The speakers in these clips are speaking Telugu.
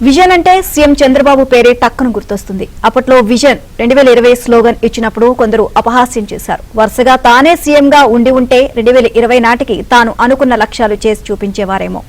విజన్ అంటే సీఎం చంద్రబాబు పేరే టక్కును గుర్తొస్తుంది. అప్పట్లో విజన్ 2020 స్లోగన్ ఇచ్చినప్పుడు కొందరు అపహాస్యం చేశారు. వరుసగా తానే సీఎంగా ఉంటే 2020 నాటికి తాను అనుకున్న లక్ష్యాలు చేసి చూపించేవారేమో.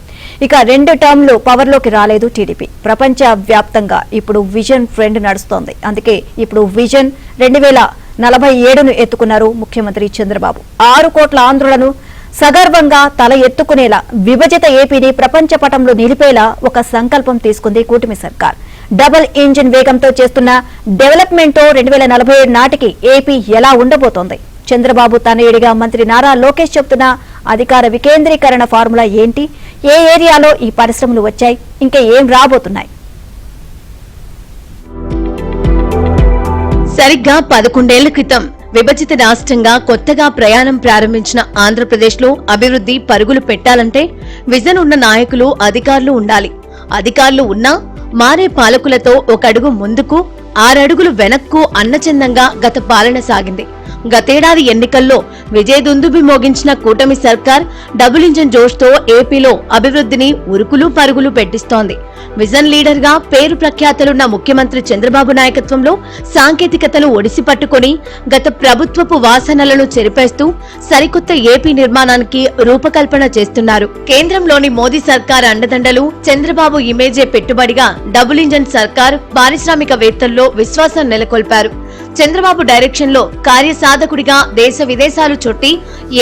ఇక 2 టర్మ్లు పవర్లోకి రాలేదు టీడీపీ. ప్రపంచ వ్యాప్తంగా ఇప్పుడు విజన్ ట్రెండ్ నడుస్తోంది. అందుకే ఇప్పుడు విజన్ 2047ను ఎత్తుకున్నారు ముఖ్యమంత్రి చంద్రబాబు. 6 కోట్ల ఆంధ్రులను సగర్వంగా తల ఎత్తుకునేలా విభజిత ఏపీని ప్రపంచ పటంలో నిలిపేలా ఒక సంకల్పం తీసుకుంది కూటమి సర్కార్. డబుల్ ఇంజిన్ వేగంతో చేస్తున్న డెవలప్మెంట్ తో 2047 నాటికి ఏపీ ఎలా ఉండబోతోంది? చంద్రబాబు తనయుడిగా మంత్రి నారా లోకేష్ చెబుతున్న అధికార వికేంద్రీకరణ ఫార్ములా ఏంటి? ఏ ఏరియాలో ఈ పరిశ్రమలు వచ్చాయి? ఇంకా ఏం రాబోతున్నాయి? సరిగ్గా 11 ఏళ్ల క్రితం విభజిత రాష్ట్రంగా కొత్తగా ప్రయాణం ప్రారంభించిన ఆంధ్రప్రదేశ్ లో అభివృద్ధి పరుగులు పెట్టాలంటే విజన్ ఉన్న నాయకులు, అధికారులు ఉండాలి. అధికారులు ఉన్నా మారే పాలకులతో 1 అడుగు ముందుకు 6 అడుగులు వెనక్కు అన్నచందంగా గత పాలన సాగింది. గతేడాది ఎన్నికల్లో విజయదుందుబి మోగించిన కూటమి సర్కార్ డబుల్ ఇంజిన్ జోష్తో ఏపీలో అభివృద్ధిని ఉరుకులు పరుగులు పెట్టిస్తోంది. విజన్ లీడర్ గా పేరు ప్రఖ్యాతలున్న ముఖ్యమంత్రి చంద్రబాబు నాయకత్వంలో సాంకేతికతలు ఒడిసి పట్టుకుని గత ప్రభుత్వపు వాసనలను చెరిపేస్తూ సరికొత్త ఏపీ నిర్మాణానికి రూపకల్పన చేస్తున్నారు. కేంద్రంలోని మోదీ సర్కార్ అండదండలు, చంద్రబాబు ఇమేజే పెట్టుబడిగా డబుల్ ఇంజిన్ సర్కార్ పారిశ్రామికవేత్తల్లో విశ్వాసం నెలకొల్పారు. చంద్రబాబు డైరెక్షన్ లో కార్యసాధకుడిగా దేశ విదేశాలు చుట్టి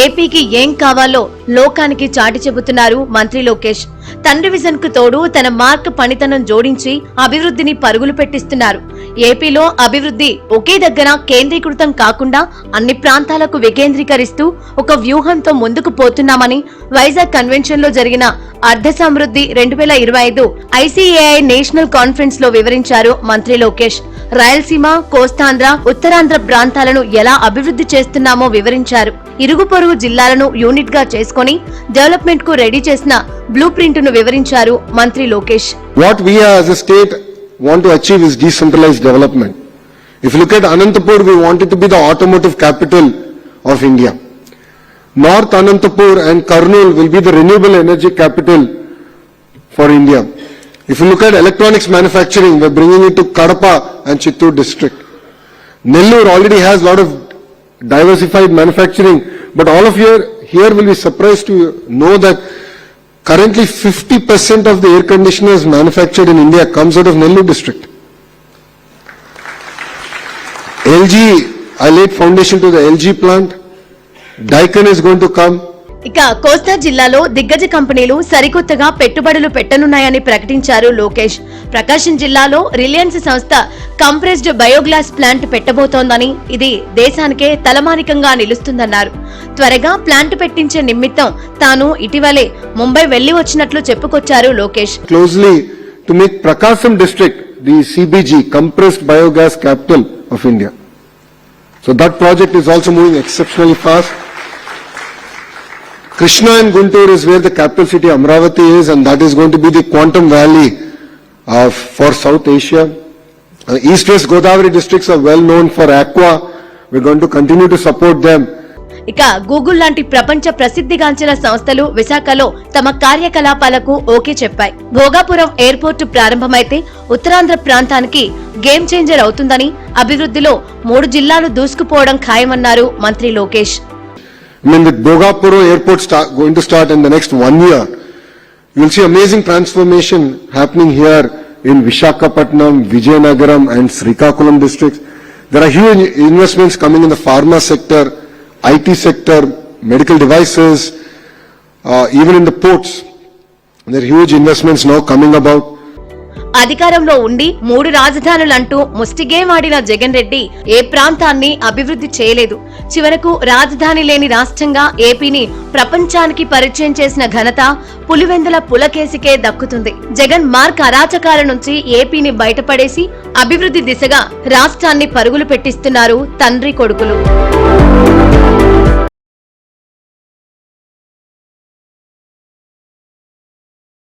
ఏపీకి ఏం కావాలో లోకానికి చాటి చెబుతున్నారు మంత్రి లోకేష్. తండ్రి విజన్ కు తోడు తన మార్క్ పనితనం జోడించి అభివృద్ధిని పరుగులు పెట్టిస్తున్నారు. ఏపీలో అభివృద్ధి ఒకే దగ్గర కేంద్రీకృతం కాకుండా అన్ని ప్రాంతాలకు వికేంద్రీకరిస్తూ ఒక వ్యూహంతో ముందుకు పోతున్నామని వైజాగ్ కన్వెన్షన్ లో జరిగిన అర్ధ సమృద్ధి 2025 ఐసీఏఐ నేషనల్ కాన్ఫరెన్స్ లో వివరించారు మంత్రి లోకేష్. రాయలసీమ, కోస్తాంధ్ర, ఉత్తరాంధ్ర ప్రాంతాలను ఎలా అభివృద్ధి చేస్తున్నామో వివరించారు. ఇరుగు పొరుగు జిల్లాలను యూనిట్ గా చేసుకుని డెవలప్మెంట్ కు రెడీ చేసిన బ్లూ ప్రింట్ ను వివరించారు మంత్రి Lokesh. What we as a state want to achieve is decentralized development. If you look at Anantapur, we want it to be the automotive capital of India. North Anantapur and Kurnool will be the renewable energy capital for India. If you look at electronics manufacturing, we're bringing it to Kadapa and Chittoor district. Nellore already has a lot of diversified manufacturing, but all of you here will be surprised to know that currently 50% of the air conditioners manufactured in India comes out of Nellore district. LG, I laid foundation to the LG plant. Daikin is going to come. ఇక కోస్తా జిల్లాలో దిగ్గజ కంపెనీలు సరికొత్తగా పెట్టుబడులు పెట్టనున్నాయని ప్రకటించారు లోకేష్. ప్రకాశం జిల్లాలో రిలయన్స్ సంస్థ కంప్రెస్డ్ బయోగ్లాస్ ప్లాంట్ పెట్టబోతోందని, ఇది దేశానికే తలమానికంగా నిలుస్తుందన్నారు. త్వరగా ప్లాంట్ పెట్టించే నిమిత్తం తాను ఇటీవలే ముంబై వెళ్లి వచ్చినట్లు చెప్పుకొచ్చారు Lokesh. Closely to make Prakasam district the CBG, compressed biogas capital of India. So that project is also moving exceptionally fast. Krishna and Guntur is where the capital city Amravati is, and that is going to be the quantum valley for South Asia. East-West Godavari districts are well known for aqua. We're going to continue to support them. ఇక గూగుల్ లాంటి ప్రపంచ ప్రసిద్ధిగాంచిన సంస్థలు విశాఖలో తమ కార్యకలాపాలకు ఓకే చెప్పాయి. భోగాపురం ఎయిర్పోర్టు ప్రారంభమైతే ఉత్తరాంధ్ర ప్రాంతానికి గేమ్ చేంజర్ అవుతుందని, అభివృద్ధిలో 3 జిల్లాలు దూసుకుపోవడం ఖాయమన్నారు మంత్రి Lokesh. I mean, with Bogapuro airport going to start in the next 1 year, you'll see amazing transformation happening here in Visakhapatnam, Vijayanagaram and Srikakulam districts. There are huge investments coming in the pharma sector, IT sector, medical devices, even in the ports. There are huge investments now coming about. అధికారంలో ఉండి 3 రాజధానులంటూ ముష్టిగేమాడిన జగన్ రెడ్డి ఏ ప్రాంతాన్ని అభివృద్ధి చేయలేదు. చివరకు రాజధాని లేని రాష్ట్రంగా ఏపీని ప్రపంచానికి పరిచయం చేసిన ఘనత పులివెందుల పులకేసికే దక్కుతుంది. జగన్ మార్క్ అరాచకాల నుంచి ఏపీని బయటపడేసి అభివృద్ధి దిశగా రాష్ట్రాన్ని పరుగులు పెట్టిస్తున్నారు తండ్రి కొడుకులు.